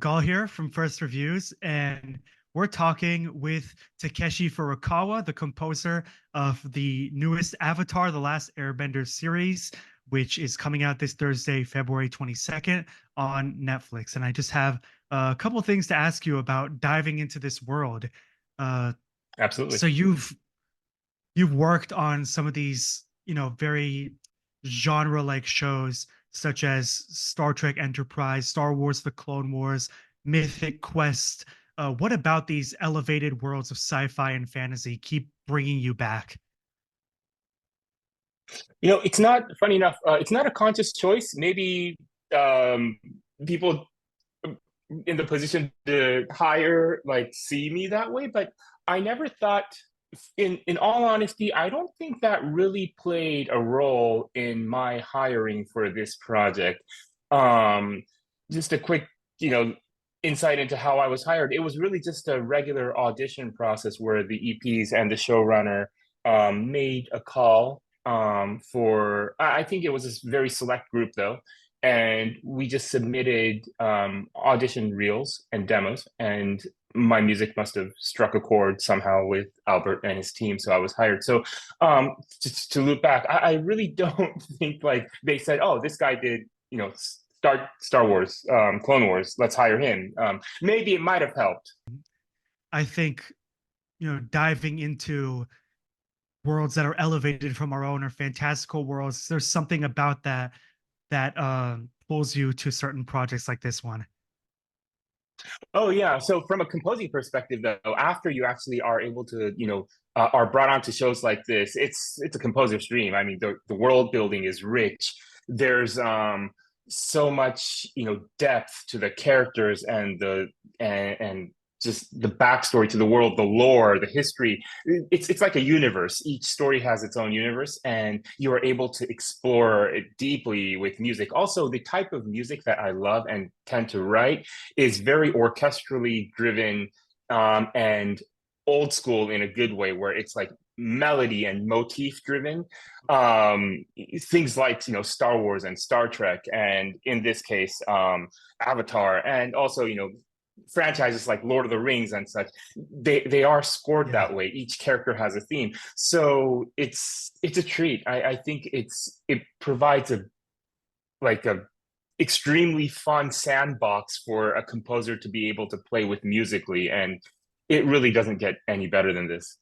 Gall here from First Reviews, and we're talking with Takeshi Furukawa, the composer of the newest Avatar, The Last Airbender series, which is coming out this Thursday, February 22nd on Netflix. And I just have a couple things to ask you about diving into this world. Uh, Absolutely. so you've worked on some of these, very genre-like shows such as Star Trek Enterprise, Star Wars: The Clone Wars, Mythic Quest. What about these elevated worlds of sci-fi and fantasy keep bringing you back? It's not funny enough. It's not a conscious choice. Maybe um, people in the position to hire see me that way, but I never thought. In all honesty, I don't think that really played a role in my hiring for this project. Um, just a quick, you know, insight into how I was hired. It was really just a regular audition process where the EPs and the showrunner made a call for, I think it was a very select group though, and we just submitted audition reels and demos, and my music must have struck a chord somehow with Albert and his team, so I was hired. So just to loop back, I really don't think like they said, oh, this guy did, Star Wars, Clone Wars, let's hire him. Maybe it might have helped. I think, diving into worlds that are elevated from our own or fantastical worlds, there's something about that pulls you to certain projects like this one. Oh yeah. So from a composing perspective, though, after you actually are able to, are brought onto shows like this, it's a composer's dream. I mean, the world building is rich. There's so much, depth to the characters and just the backstory to the world, the lore, the history. It's like a universe. Each story has its own universe, and you are able to explore it deeply with music. Also, the type of music that I love and tend to write is very orchestrally driven, and old school in a good way, where it's like melody and motif driven. Things like Star Wars and Star Trek, and in this case, Avatar, and also franchises like Lord of the Rings and such. They are scored Yeah. that way. Each character has a theme, so it's a treat. I think it provides a extremely fun sandbox for a composer to be able to play with musically, and it really doesn't get any better than this.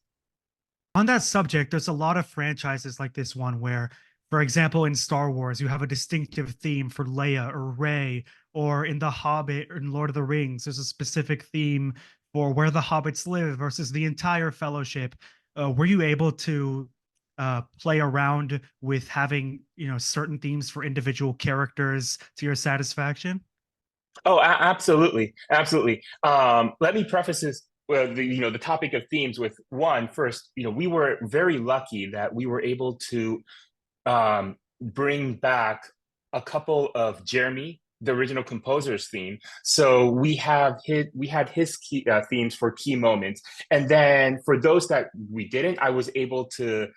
On that subject, there's a lot of franchises like this one where, for example, in Star Wars, you have a distinctive theme for Leia or Rey, or in The Hobbit or in Lord of the Rings, there's a specific theme for where the hobbits live versus the entire fellowship. Were you able to play around with having, certain themes for individual characters to your satisfaction? Oh, absolutely, absolutely. Let me preface this, well, the topic of themes with one first. We were very lucky that we were able to bring back a couple of Jeremy, the original composer's theme. So we had his key themes for key moments, and then for those that we didn't, I was able to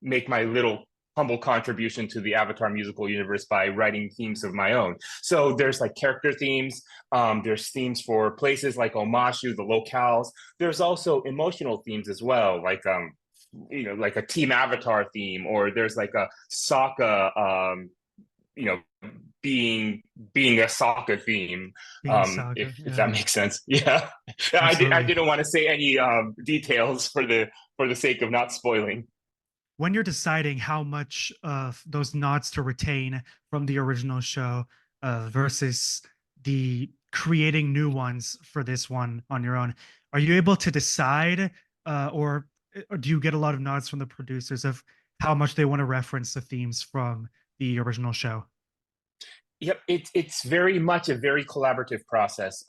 make my little humble contribution to the Avatar musical universe by writing themes of my own. So there's like character themes, there's themes for places like Omashu, the locales. There's also emotional themes as well, like a team Avatar theme, or there's like a Sokka, you know being a Sokka theme, Being Saga, if yeah, that makes sense. Yeah. I absolutely. didn't want to say any details for the sake of not spoiling. When you're deciding how much of those nods to retain from the original show versus the creating new ones for this one on your own, are you able to decide, or do you get a lot of nods from the producers of how much they want to reference the themes from the original show? Yep, it's very much a very collaborative process.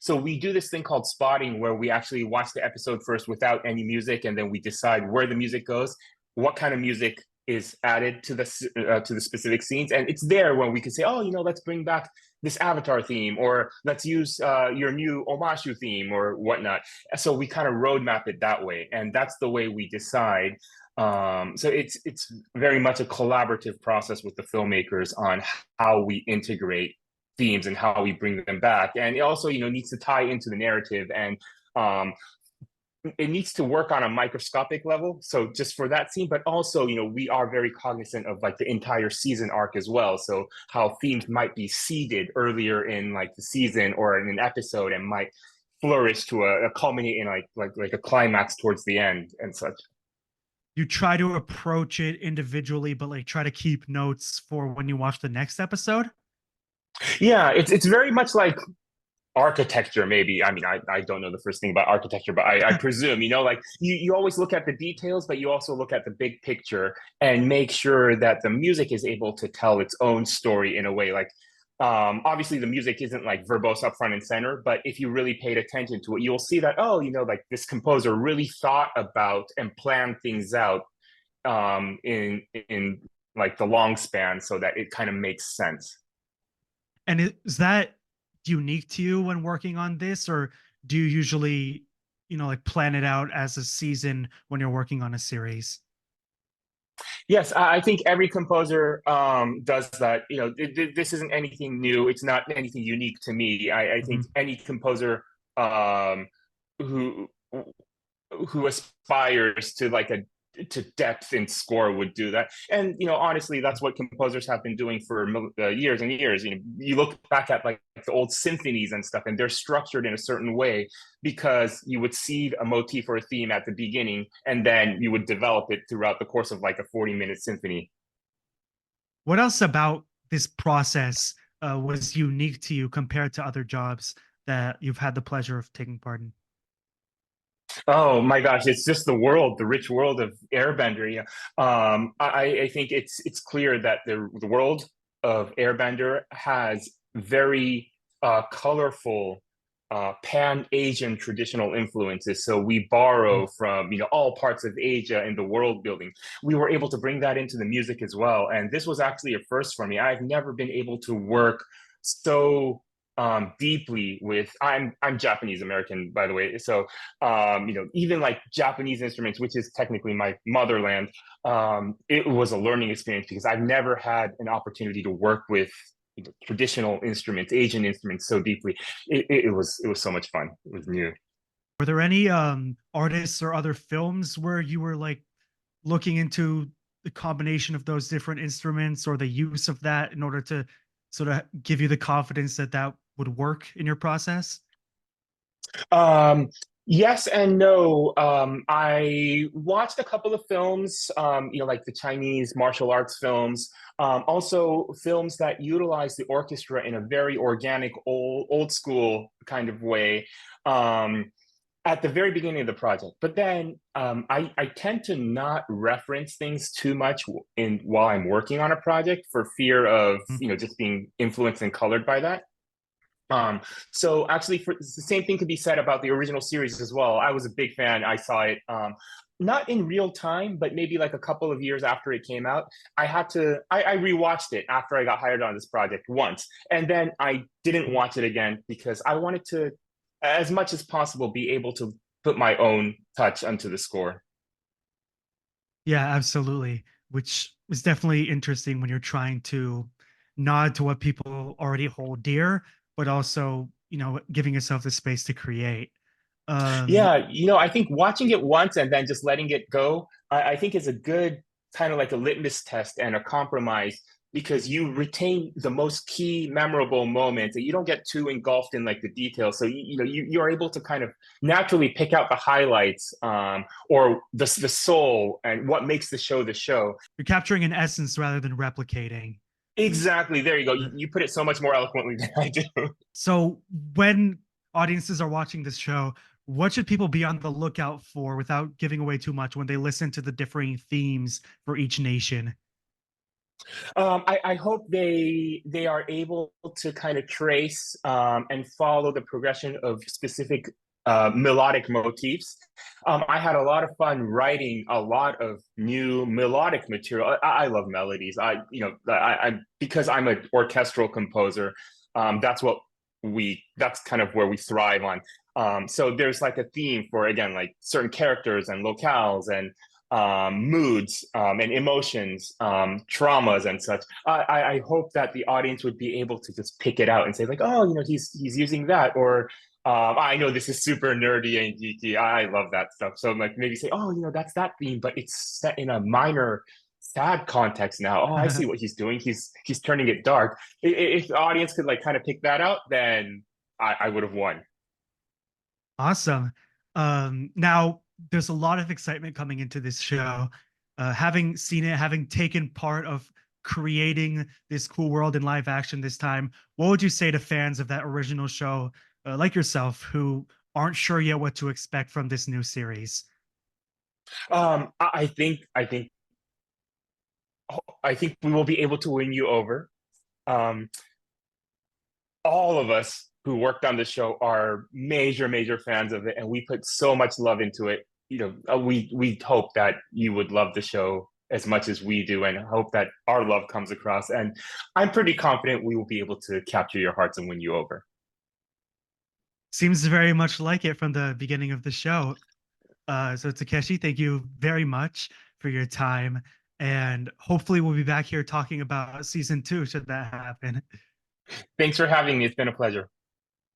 So we do this thing called spotting, where we actually watch the episode first without any music, and then we decide where the music goes, what kind of music is added to the specific scenes, and it's there when we can say, oh, let's bring back this Avatar theme, or let's use your new Omashu theme, or whatnot. So we kind of roadmap it that way, and that's the way we decide. So it's very much a collaborative process with the filmmakers on how we integrate themes and how we bring them back. And it also, needs to tie into the narrative, and um, it needs to work on a microscopic level. So just for that scene, but also, we are very cognizant of like the entire season arc as well. So how themes might be seeded earlier in like the season or in an episode and might flourish to a culminate in like a climax towards the end and such. You try to approach it individually, but like try to keep notes for when you watch the next episode. Yeah, it's very much like architecture, maybe. I mean, I don't know the first thing about architecture, but I presume, like you always look at the details, but you also look at the big picture and make sure that the music is able to tell its own story in a way. Like obviously the music isn't like verbose up front and center, but if you really paid attention to it, you'll see that, oh, like this composer really thought about and planned things out in like the long span so that it kind of makes sense. And is that unique to you when working on this, or do you usually, like plan it out as a season when you're working on a series? Yes, I think every composer does that. This isn't anything new. It's not anything unique to me. I think Mhm. any composer who who aspires to like a to depth in score would do that. And honestly, that's what composers have been doing for years and years. You look back at like the old symphonies and stuff, and they're structured in a certain way because you would seed a motif or a theme at the beginning, and then you would develop it throughout the course of like a 40-minute symphony. What else about this process was unique to you compared to other jobs that you've had the pleasure of taking part in? Oh my gosh, it's just the rich world of Airbender. Yeah, I think it's clear that the world of Airbender has very colorful pan-Asian traditional influences. So we borrow from all parts of Asia in the world building. We were able to bring that into the music as well, and this was actually a first for me. I've never been able to work so deeply with I'm Japanese American, by the way. So even like Japanese instruments, which is technically my motherland, it was a learning experience because I've never had an opportunity to work with traditional instruments, Asian instruments so deeply. It was so much fun. It was new. Were there any artists or other films where you were like looking into the combination of those different instruments or the use of that in order to sort of give you the confidence that that would work in your process? Um, yes and no. I watched a couple of films, like the Chinese martial arts films, also films that utilize the orchestra in a very organic, old school kind of way. Um, at the very beginning of the project, but then I tend to not reference things too much in while I'm working on a project for fear of Mhm. just being influenced and colored by that. Um, so actually, the same thing could be said about the original series as well. I was a big fan. I saw it not in real time, but maybe like a couple of years after it came out. I rewatched it after I got hired on this project once, and then I didn't watch it again because I wanted to, as much as possible, be able to put my own touch onto the score. Yeah, absolutely. Which is definitely interesting when you're trying to nod to what people already hold dear, but also, giving yourself the space to create. Um, Yeah, I think watching it once and then just letting it go, I think is a good kind of like a litmus test and a compromise because you retain the most key memorable moments and you don't get too engulfed in like the details. So you're able to kind of naturally pick out the highlights or the soul and what makes the show. you're capturing an essence rather than replicating. Exactly. There you go. Uh, You put it so much more eloquently than I do. So when audiences are watching this show, what should people be on the lookout for without giving away too much when they listen to the differing themes for each nation? I hope they are able to kind of trace and follow the progression of specific melodic motifs. I had a lot of fun writing a lot of new melodic material. I love melodies. I because I'm an orchestral composer. That's what that's kind of where we thrive on. So there's like a theme for again like certain characters and locales and moods and emotions, traumas and such. I hope that the audience would be able to just pick it out and say like, oh, he's using that, or I know this is super nerdy and geeky. I love that stuff. So like maybe say, oh, that's that theme, but it's set in a minor sad context now. Oh, I see what he's doing. He's turning it dark. If the audience could like kind of pick that out, then I would have won. Awesome. Now there's a lot of excitement coming into this show. Having seen it, having taken part of creating this cool world in live action this time, what would you say to fans of that original show, like yourself, who aren't sure yet what to expect from this new series? I think we will be able to win you over. Um, all of us who worked on the show are major fans of it, and we put so much love into it. We hope that you would love the show as much as we do, and hope that our love comes across. And I'm pretty confident we will be able to capture your hearts and win you over. Seems very much like it from the beginning of the show. So Takeshi, thank you very much for your time, and hopefully we'll be back here talking about season 2 should that happen. Thanks for having me. It's been a pleasure.